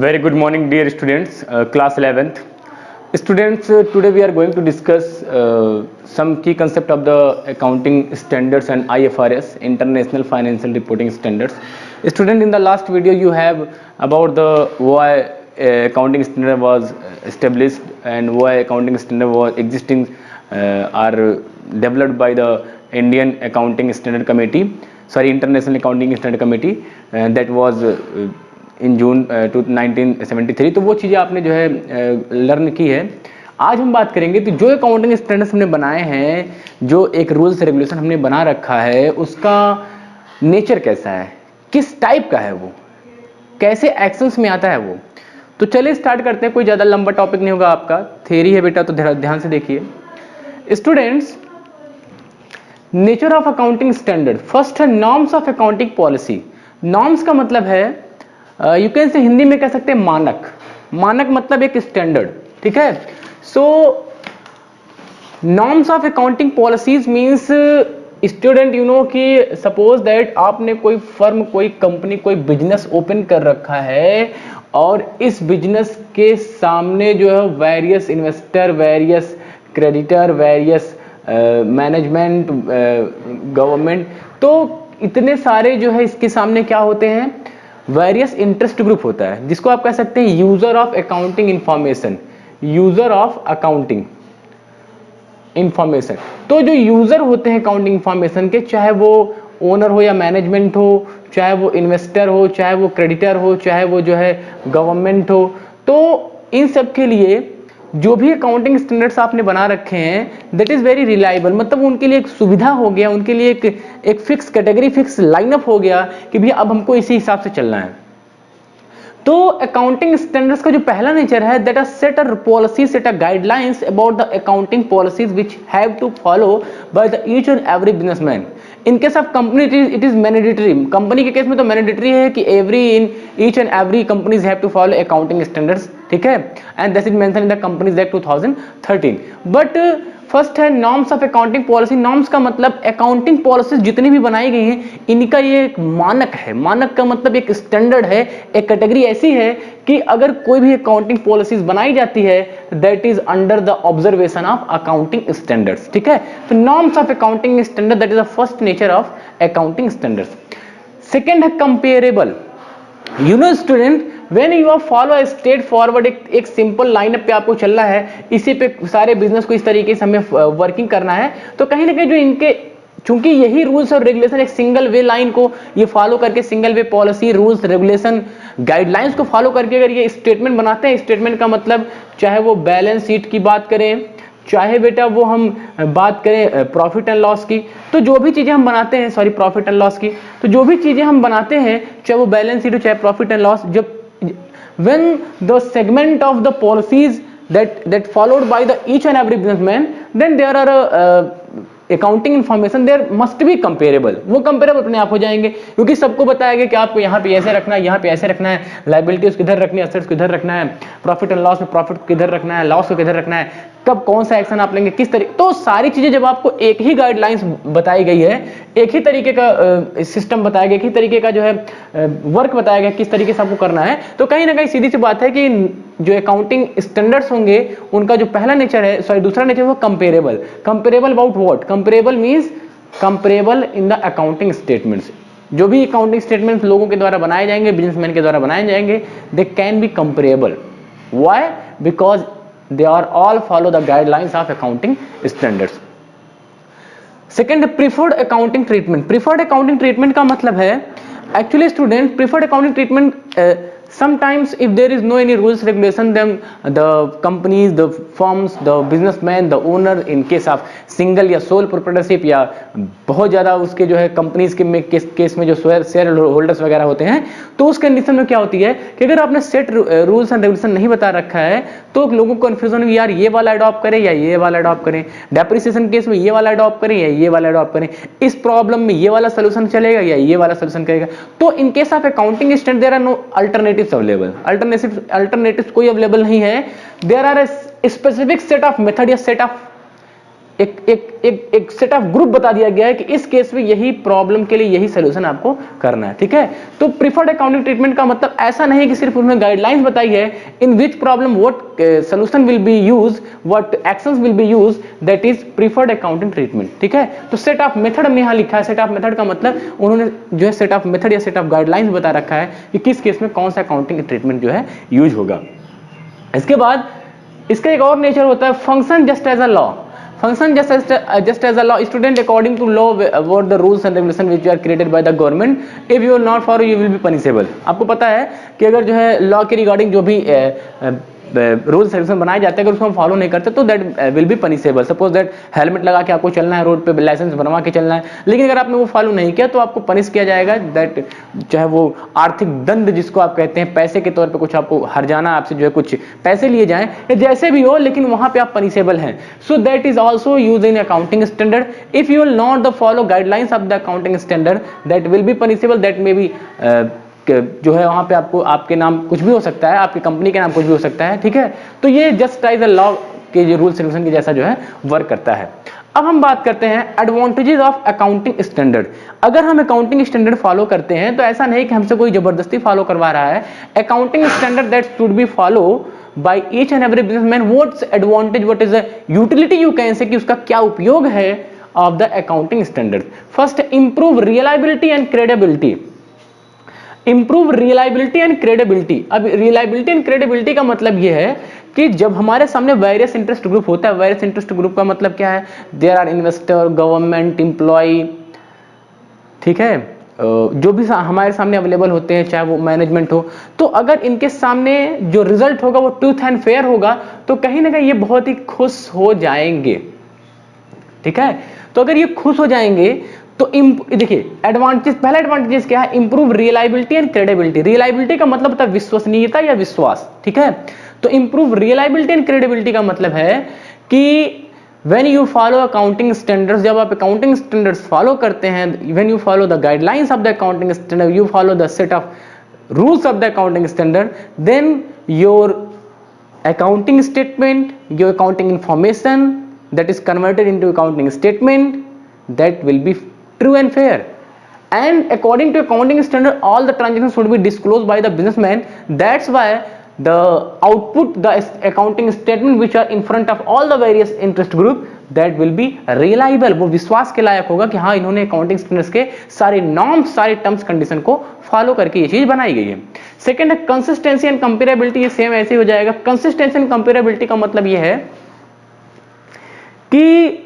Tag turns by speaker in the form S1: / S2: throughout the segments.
S1: Very good morning, dear students, class 11th. Students, today we are going to discuss some key concept of the accounting standards and IFRS, International Financial Reporting Standards. Student, in the last video you have about the why accounting standard was established and why accounting standard was existing are developed by the Indian Accounting Standard Committee, sorry, International Accounting Standard Committee, that was इन जून 1973। तो वो चीज़ें आपने जो है learn की है। आज हम बात करेंगे तो जो अकाउंटिंग स्टैंडर्ड्स हमने बनाए हैं, जो एक रूल्स रेगुलेशन हमने बना रखा है, उसका नेचर कैसा है, किस टाइप का है, वो कैसे एक्शंस में आता है वो। तो चलिए स्टार्ट करते हैं। कोई ज़्यादा लंबा टॉपिक नहीं होगा, आपका थ्योरी है बेटा, तो ध्यान से देखिए students. Nature of accounting standard, first है norms of accounting policy. Norms का मतलब है यू कैन से हिंदी में कह सकते हैं मानक। मानक मतलब एक स्टैंडर्ड, ठीक है। So norms of accounting policies means student you know कि सपोज दैट आपने कोई फर्म, कोई कंपनी, कोई बिजनेस ओपन कर रखा है और इस बिजनेस के सामने जो है various investor, various creditor, various management, government, तो इतने सारे जो है इसके सामने क्या होते हैं, वेरियस इंटरेस्ट ग्रुप होता है, जिसको आप कह सकते हैं user of accounting information. User of accounting information, तो जो यूजर होते हैं अकाउंटिंग इंफॉर्मेशन के, चाहे वो ओनर हो या मैनेजमेंट हो, चाहे वो इन्वेस्टर हो, चाहे वो क्रेडिटर हो, चाहे वो जो है गवर्नमेंट हो, तो इन सब के लिए जो भी अकाउंटिंग स्टैंडर्ड्स आपने बना रखे हैं दैट इज वेरी रिलायबल। मतलब उनके लिए एक सुविधा हो गया, उनके लिए एक फिक्स कैटेगरी, फिक्स लाइनअप हो गया कि भैया अब हमको इसी हिसाब से चलना है। तो अकाउंटिंग स्टैंडर्ड्स का जो पहला नेचर है that are set a policy, set a guidelines about the accounting policies which have to follow by the each and every businessman. In case of company it is mandatory. Company के case में तो mandatory है कि every in each and every companies have to follow accounting standards, ठीक है, and this is mention in the companies act 2013। But first है norms of accounting policy. Norms का मतलब अकाउंटिंग पॉलिसीज जितनी भी बनाई गई हैं इनका ये एक मानक है। मानक का मतलब एक स्टैंडर्ड है, एक कैटेगरी ऐसी है कि अगर कोई भी अकाउंटिंग पॉलिसीज बनाई जाती है that is under the observation of accounting standards, ठीक है। तो norms of accounting standard that is the first nature of accounting standards. Second है comparable. You know student, when you are follow a straight forward, एक simple lineup पे आपको चलना है, इसी पे सारे बिजनेस को इस तरीके से हमें वर्किंग करना है, तो कहीं ना कहीं जो इनके, चूंकि यही रूल्स और रेगुलेशन एक सिंगल वे लाइन को ये फॉलो करके, single way policy, rules, regulation, guidelines को फॉलो करके अगर ये स्टेटमेंट बनाते हैं, स्टेटमेंट का मतलब चाहे वो बैलेंस शीट की बात करें, चाहे बेटा वो हम बात करें प्रॉफिट एंड लॉस की, तो जो भी चीजें हम बनाते हैं, सॉरी प्रॉफिट एंड लॉस की, तो जो भी चीजें हम बनाते हैं, चाहे वो बैलेंस शीट हो चाहे प्रॉफिट एंड लॉस, जब when the segment of the policies that followed by the each and every businessman, then there are accounting information there must be comparable. वो कंपेरेबल अपने आप हो जाएंगे, क्योंकि सबको बताया गया कि आपको यहाँ पे ऐसे रखना है, यहाँ पे ऐसे रखना है, लायबिलिटीज किधर रखनी है, एसेट्स किधर रखना है, प्रॉफिट एंड लॉस में प्रॉफिट किधर रखना है, लॉस को किधर रखना है, कब कौन सा एक्शन आप लेंगे, किस तरीके। तो सारी चीजें जब आपको एक ही गाइडलाइंस बताई गई है, एक ही तरीके का सिस्टम बताया गया, एक ही तरीके का जो है वर्क बताया गया किस तरीके से आपको करना है, तो कहीं ना कहीं सीधी सी बात है कि जो अकाउंटिंग स्टैंडर्ड्स होंगे उनका जो पहला नेचर है, सॉरी दूसरा नेचर, वो comparable. Comparable about what? Comparable means comparable in the accounting statements. जो भी अकाउंटिंग स्टेटमेंट्स लोगों के द्वारा बनाए जाएंगे, बिजनेसमैन के द्वारा बनाए जाएंगे, they can be comparable. Why? Because they are all follow the guidelines of accounting standards. Second, preferred accounting treatment. Preferred accounting treatment का मतलब है, actually student, preferred accounting treatment sometimes if there is no any rules regulation, then the companies, the firms, the businessman, the owner in case of single या sole proprietorship या बहुत ज़्यादा उसके जो है कंपनीज के केस में जो शेयर होल्डर्स वगैरह होते हैं, तो उस कंडीशन में क्या होती है कि अगर आपने सेट रूल्स एंड रेगुलेशन नहीं बता रखा है तो लोगों को कन्फ्यूजन यार ये वाला अडॉप्ट करें या ये वाला अडॉप्ट करें, डेप्रिसिएशन केस में ये वाला अडॉप्ट करें या ये वाला अडॉप्ट करें, इस प्रॉब्लम में ये वाला सोल्यूशन चलेगा या ये वाला सोल्यूशन करेगा। तो in case of accounting standard there are no alternatives available. Alternatives कोई अवेलेबल नहीं है। There are a specific set of method या सेट ऑफ एक सेट ऑफ ग्रुप बता दिया गया है कि इस केस में यही प्रॉब्लम के लिए यही सोल्यूशन आपको करना है, ठीक है। तो प्रीफर्ड अकाउंटिंग ट्रीटमेंट का मतलब ऐसा नहीं कि सिर्फ उन्होंने गाइडलाइंस बताई है in which problem what solution will be use, what actions will be use, that is preferred accounting treatment, ठीक है। तो सेट ऑफ मेथड हमने यहां लिखा है। सेट ऑफ मेथड का मतलब उन्होंने जो है सेट ऑफ मेथड या सेट ऑफ गाइडलाइंस बता रखा है कि किस केस में कौन सा अकाउंटिंग ट्रीटमेंट जो है यूज होगा। इसके बाद इसका एक और नेचर होता है function just as a law. Function just as a law. Student, according to law, what the rules and regulations which are created by the government, if you will not follow, you will be punishable. आपको पता है कि अगर जो है law के regarding जो भी रूल्स रेगुलेशन बनाए जाते हैं अगर उसको हम फॉलो नहीं करते तो that will be punishable. Suppose that helmet लगा के आपको चलना है रोड पे, लाइसेंस बनवा के चलना है, लेकिन अगर आपने वो फॉलो नहीं किया तो आपको पनिश किया जाएगा। दैट चाहे वो आर्थिक दंड जिसको आप कहते हैं, पैसे के तौर पे कुछ आपको हर्जाना, आपसे जो है कुछ पैसे लिए जाएं या जैसे भी हो, लेकिन वहां पे आप पनिशेबल हैं। So that is also use in accounting standard. If you will not the follow guidelines of the accounting standard that will be punishable. That may be जो है वहां पे आपको आपके नाम कुछ भी हो सकता है, आपकी कंपनी के नाम कुछ भी हो सकता है, ठीक है। तो ये जस्ट एज अ लॉ के जो रूल्स रेगुलेशन के जैसा जो है वर्क करता है। अब हम बात करते हैं एडवांटेजेस ऑफ अकाउंटिंग स्टैंडर्ड। अगर हम अकाउंटिंग स्टैंडर्ड फॉलो करते हैं तो ऐसा नहीं कि हमसे कोई जबरदस्ती फॉलो करवा रहा है। Accounting standard that should be follow by each and every businessman, what's advantage, what is the utility, you can say कि उसका क्या उपयोग है of the accounting standard. First, improve reliability and credibility. Improve reliability and credibility. अब reliability and credibility का मतलब ये है कि जब हमारे सामने वेरियस इंटरेस्ट ग्रुप होता है, वेरियस इंटरेस्ट ग्रुप का मतलब क्या है, there are investor, government, employ, ठीक है, जो भी हमारे सामने अवेलेबल होते हैं, चाहे वो मैनेजमेंट हो, तो अगर इनके सामने जो रिजल्ट होगा वो ट्रूथ एंड फेयर होगा तो कहीं ना कहीं ये बहुत ही खुश हो जाएंगे, ठीक है। तो अगर ये खुश हो जाएंगे तो देखिए एडवांटेज, पहला एडवांटेज क्या है, improve reliability and credibility. Reliability का मतलब होता है विश्वसनीयता या विश्वास, ठीक है। तो इंप्रूव रिलायबिलिटी एंड क्रेडिबिलिटी का मतलब है कि when you follow accounting standards, जब आप accounting standards follow करते हैं, when you follow the guidelines of the accounting standard, you follow the set of rules of the accounting standard, then your accounting statement, your accounting information that is converted into accounting statement, that will be true and fair. And according to accounting standard, all the transactions should be disclosed by the businessman. That's why the output, the accounting statement which are in front of all the various interest group, that will be reliable. वो विश्वास के लायक होगा कि हाँ इन्होंने accounting standards के सारे norms, सारे टर्म्स कंडीशन को फॉलो करके ये चीज बनाई गई है। सेकंड है कंसिस्टेंसी एंड कंपेरेबिलिटी। ये सेम ऐसे ही हो जाएगा। कंसिस्टेंसी एंड कंपेरेबिलिटी का मतलब ये है कि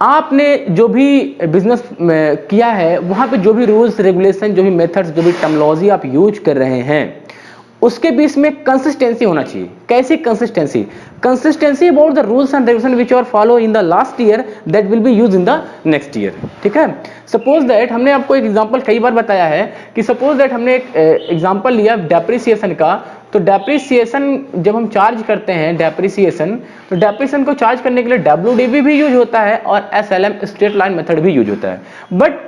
S1: आपने जो भी बिजनेस किया है वहां पे जो भी रूल्स रेगुलेशन, जो भी मेथड्स, जो भी टर्मिनोलॉजी आप यूज कर रहे हैं उसके बीच में कंसिस्टेंसी होना चाहिए। कैसी consistency? Consistency about the rules and regulation which are follow in the last year that will be used in the next year, ठीक है। सपोज दैट हमने आपको एक एग्जांपल कई बार बताया है कि सपोज दैट हमने एक एग्जांपल लिया डेप्रिसिएशन का। तो डेप्रिसिएशन जब हम चार्ज करते हैं डेप्रिसिएशन, तो डेप्रिसिएशन को चार्ज करने के लिए WDV भी यूज होता है और SLM स्ट्रेट लाइन मेथड भी यूज होता है। But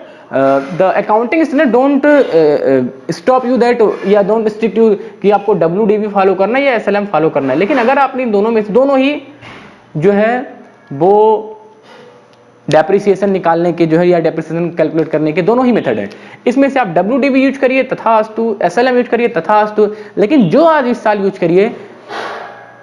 S1: the accounting standard don't stop you that या don't strict you कि आपको WDV फॉलो करना है या SLM फॉलो करना है। लेकिन अगर आपने दोनों में से, दोनों ही जो है वो डेप्रिसिएशन निकालने के जो है या डेप्रिसिएशन कैलकुलेट करने के दोनों ही मेथड है, इसमें से आप WDV यूज करिए तथास्तु, SLM यूज करिए तथास्तु, लेकिन जो आज इस साल यूज करिए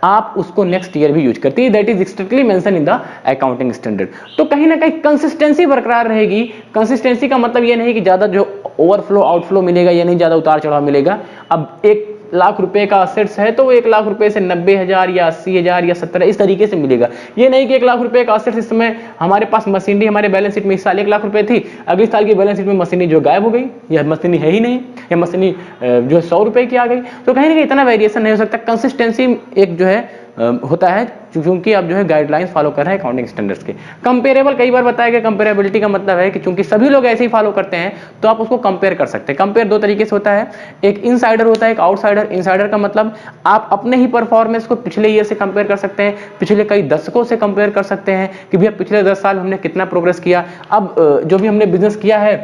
S1: आप उसको नेक्स्ट ईयर भी यूज करती है। That is strictly mention in the accounting standard. तो कहीं ना कहीं कंसिस्टेंसी बरकरार रहेगी। कंसिस्टेंसी का मतलब ये नहीं कि ज्यादा जो ओवरफ्लो आउटफ्लो मिलेगा, या नहीं ज्यादा उतार चढ़ाव मिलेगा। अब 1 लाख रुपए का असेट्स है तो 1 लाख रुपए से 90,000 या 80,000 या 70 इस तरीके से मिलेगा। ये नहीं कि 1 लाख रुपए का असेट्स, इस समय हमारे पास मशीनरी हमारे बैलेंस शीट में इस साल 1 लाख रुपए थी, अगले साल की बैलेंस शीट में मशीनरी जो गायब हो गई, या मशीनरी है ही नहीं, या मशीनरी जो 100 रुपए की आ गई। तो कहीं ना कहीं इतना वेरिएशन नहीं हो सकता। कंसिस्टेंसी एक जो है होता है क्योंकि आप जो है गाइडलाइंस फॉलो कर रहे हैं अकाउंटिंग स्टैंडर्ड्स के। कंपेरेबल कई बार बताया गया। कंपेरेबिलिटी का मतलब है कि चूंकि सभी लोग ऐसे ही फॉलो करते हैं तो आप उसको कंपेयर कर सकते हैं। कंपेयर 2 तरीके से होता है, एक इनसाइडर होता है, एक आउटसाइडर। इनसाइडर का मतलब आप अपने ही परफॉर्मेंस को पिछले ईयर से कंपेयर कर सकते हैं, पिछले कई दशकों से कंपेयर कर सकते हैं कि भैया पिछले 10 साल हमने कितना प्रोग्रेस किया। अब जो भी हमने बिजनेस किया है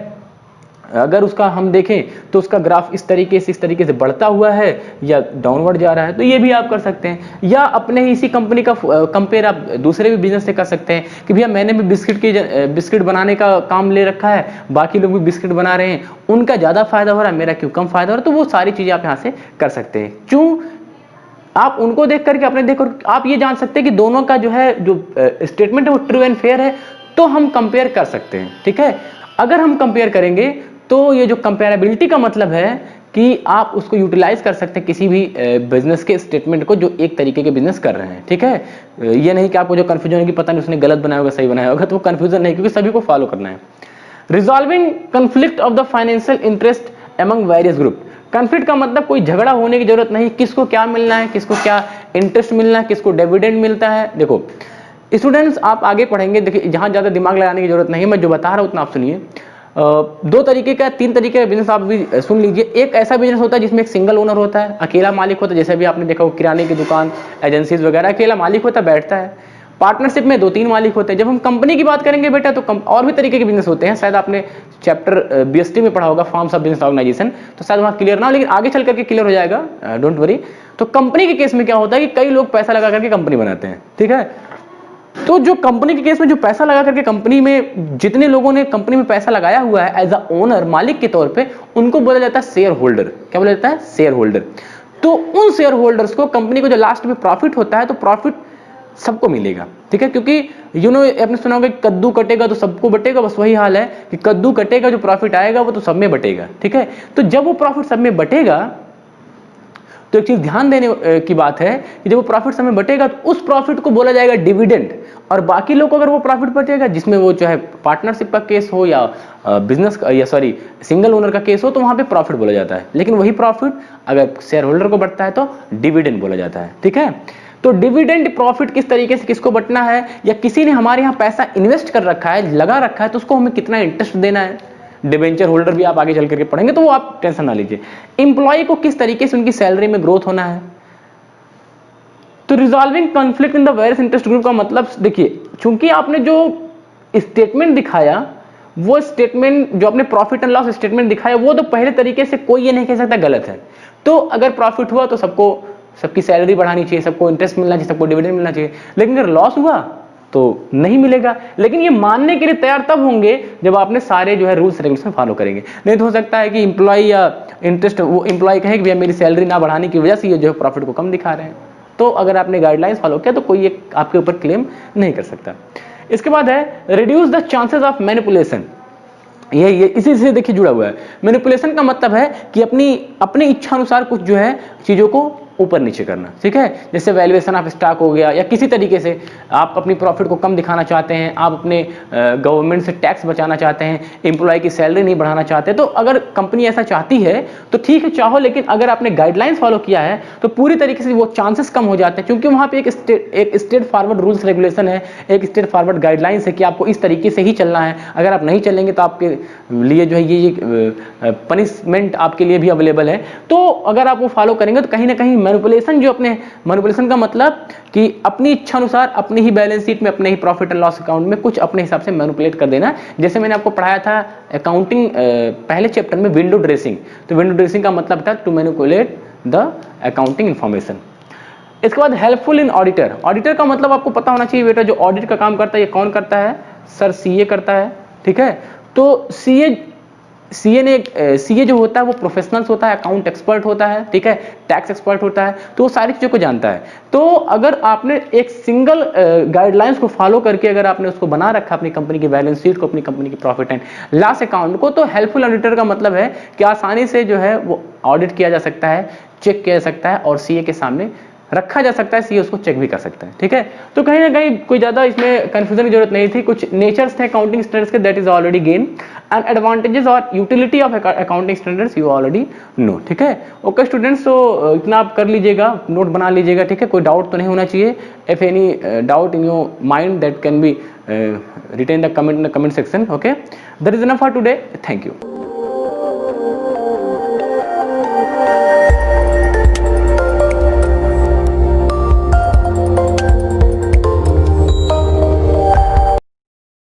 S1: अगर उसका हम देखें तो उसका ग्राफ इस तरीके से बढ़ता हुआ है या डाउनवर्ड जा रहा है, तो ये भी आप कर सकते हैं। या अपने ही इसी कंपनी का कंपेयर आप दूसरे भी बिजनेस से कर सकते हैं कि भैया मैंने भी बिस्किट बनाने का काम ले रखा है, बाकी लोग भी बिस्किट बना रहे हैं, उनका ज़्यादा फायदा हो रहा है, मेरा क्यों कम फायदा हो रहा है। तो वो सारी चीज़ें आप यहाँ से कर सकते हैं। क्यों आप उनको देख करके अपने देख कर आप ये जान सकते हैं कि दोनों का जो है जो स्टेटमेंट है वो ट्रू एंड फेयर है, तो हम कंपेयर कर सकते हैं। ठीक है, अगर हम कंपेयर करेंगे तो ये जो कंपेरेबिलिटी का मतलब है कि आप उसको यूटिलाइज कर सकते हैं किसी भी बिजनेस के स्टेटमेंट को जो एक तरीके के बिजनेस कर रहे हैं। ठीक है, ये नहीं कि आपको जो कंफ्यूजन है कि पता नहीं उसने गलत बनाया होगा सही बनाया होगा, तो वो कंफ्यूजन नहीं, क्योंकि सभी को फॉलो करना है। Resolving conflict of the financial interest among various group. Conflict का मतलब कोई झगड़ा होने की जरूरत नहीं, किसको क्या मिलना है, किसको क्या इंटरेस्ट मिलना है, किसको डिविडेंड मिलता है। देखो स्टूडेंट्स आप आगे पढ़ेंगे, देखिए जहां ज्यादा दिमाग लगाने की जरूरत नहीं है, मैं जो बता रहा हूं उतना आप सुनिए। दो तरीके का, तीन तरीके का बिजनेस आप भी सुन लीजिए। एक ऐसा बिजनेस होता है जिसमें एक सिंगल ओनर होता है, अकेला मालिक होता है, जैसे भी आपने देखा हो किराने की दुकान, एजेंसीज वगैरह, अकेला मालिक होता है, बैठता है। पार्टनरशिप में 2-3 मालिक होते हैं। जब हम कंपनी की बात करेंगे बेटा तो और भी तरीके के बिजनेस होते हैं, शायद आपने चैप्टर बीएसटी में पढ़ा होगा फॉर्म्स ऑफ बिजनेस ऑर्गेनाइजेशन, तो शायद वहां क्लियर ना हो, लेकिन आगे चल करके क्लियर हो जाएगा, डोंट वरी। तो कंपनी के केस में क्या होता है कि कई लोग पैसा लगा करके कंपनी बनाते हैं। ठीक है, तो जो कंपनी के केस में जो पैसा लगा करके कंपनी में जितने लोगों ने कंपनी में पैसा लगाया हुआ है एज अ ओनर, मालिक के तौर पे, उनको बोला जाता है शेयर होल्डर। क्या बोला जाता है? Share holder. तो उन शेयर होल्डर्स को कंपनी को जो लास्ट में प्रॉफिट होता है तो प्रॉफिट सबको मिलेगा। ठीक है, क्योंकि आपने सुना होगा कद्दू कटेगा तो सबको बटेगा, बस वही हाल है कि कद्दू कटेगा, जो प्रॉफिट आएगा वो तो सब में बटेगा। ठीक है, तो जब वो प्रॉफिट सब में बटेगा तो एक चीज ध्यान देने की बात है कि जब वो प्रॉफिट समय बटेगा तो उस प्रॉफिट को बोला जाएगा डिविडेंड, और बाकी लोग को अगर वो प्रॉफिट बचेगा, जिसमें वो चाहे पार्टनरशिप का केस हो या बिजनेस या सिंगल ओनर का केस हो, तो वहां पे प्रॉफिट बोला जाता है। लेकिन वही प्रॉफिट अगर शेयर होल्डर को बढ़ता है तो डिविडेंड बोला जाता है। ठीक है, तो डिविडेंड प्रॉफिट किस तरीके से किसको बंटना है, या किसी ने हमारे यहाँ पैसा इन्वेस्ट कर रखा है, लगा रखा है, तो उसको हमें कितना इंटरेस्ट देना है। डिबेंचर होल्डर भी आप आगे चल करके पढ़ेंगे, तो वो आप टेंशन ना लीजिए। इंप्लॉय को किस तरीके से उनकी सैलरी में ग्रोथ होना है। तो resolving conflict in the various interest group का मतलब देखिए, चूंकि आपने जो स्टेटमेंट दिखाया, वो स्टेटमेंट जो आपने प्रॉफिट एंड लॉस स्टेटमेंट दिखाया, वो तो पहले तरीके से कोई ये नहीं कह सकता गलत है। तो अगर प्रॉफिट हुआ तो सबको सबकी सैलरी बढ़ानी चाहिए, सबको इंटरेस्ट मिलना चाहिए, सबको डिविडेंड मिलना चाहिए। लेकिन अगर लॉस हुआ तो नहीं मिलेगा। लेकिन ये मानने के लिए तैयार तब होंगे जब आपने सारे जो है रूल्स रेगुलेशन फॉलो करेंगे। नहीं तो हो सकता है कि इंप्लॉय या इंटरेस्ट, वो इंप्लॉय कहे कि भैया मेरी सैलरी ना बढ़ाने की वजह से ये जो है प्रॉफिट को कम दिखा रहे हैं। तो अगर आपने गाइडलाइंस फॉलो किया तो कोई ये आपके ऊपर क्लेम नहीं कर सकता। इसके बाद है reduce the chances of manipulation. ये इसी से देखिए जुड़ा हुआ है। मैनिपुलेशन का मतलब है कि अपनी इच्छा अनुसार कुछ जो है चीजों को ऊपर नीचे करना। ठीक है, जैसे वैल्यूएशन ऑफ स्टॉक हो गया, या किसी तरीके से आप अपनी प्रॉफिट को कम दिखाना चाहते हैं, आप अपने गवर्नमेंट से टैक्स बचाना चाहते हैं, एम्प्लॉय की सैलरी नहीं बढ़ाना चाहते। तो अगर कंपनी ऐसा चाहती है तो ठीक है, चाहो, लेकिन अगर आपने गाइडलाइंस फॉलो किया है तो पूरी तरीके से वो चांसेस कम हो जाते हैं, क्योंकि वहां पे एक स्टेट फॉरवर्ड रूल्स रेगुलेशन है, एक स्टेट फॉरवर्ड गाइडलाइंस है कि आपको इस तरीके से ही चलना है। अगर आप नहीं चलेंगे तो आपके लिए जो है ये पनिशमेंट आपके लिए भी अवेलेबल है। तो अगर आप वो फॉलो करेंगे तो कहीं ना कहीं मैनिपुलेशन, जो अपने मैनिपुलेशन का मतलब कि अपनी इच्छा अनुसार अपनी ही बैलेंस शीट में, अपने ही प्रॉफिट एंड लॉस अकाउंट में कुछ अपने हिसाब से मैनिपुलेट कर देना। जैसे मैंने आपको पढ़ाया था अकाउंटिंग पहले चैप्टर में विंडो ड्रेसिंग, तो विंडो ड्रेसिंग का मतलब था to manipulate the accounting information. इसके बाद हेल्पफुल इन ऑडिटर। ऑडिटर का मतलब आपको पता होना चाहिए बेटा, जो ऑडिट का काम करता है ये कौन करता है? सर सीए करता है। ठीक है, तो सीए जो होता है वो प्रोफेशनल्स होता है, अकाउंट एक्सपर्ट होता है, ठीक है, टैक्स एक्सपर्ट होता है, तो वो सारी चीजों को जानता है। तो अगर आपने एक सिंगल गाइडलाइंस को फॉलो करके अगर आपने उसको बना रखा अपनी कंपनी की बैलेंस शीट को, अपनी कंपनी की प्रॉफिट एंड लॉस अकाउंट को, तो हेल्पफुल ऑडिटर का मतलब है कि आसानी से जो है वो ऑडिट किया जा सकता है, चेक किया जा सकता है, और सीए के सामने रखा जा सकता है, सीए उसको चेक भी कर सकता है। ठीक है, तो कहीं ना कहीं कोई ज्यादा इसमें कंफ्यूजन की जरूरत नहीं थी। कुछ नेचर्स थे अकाउंटिंग स्टैंडर्ड्स के, that is already gain, and advantages और utility of accounting standards you already know. ठीक है, ओके स्टूडेंट्स, तो इतना आप कर लीजिएगा, नोट बना लीजिएगा। ठीक है, कोई डाउट तो नहीं होना चाहिए। If any doubt in your mind that can be written the comment in the comment section. Okay, that is enough for today, thank you.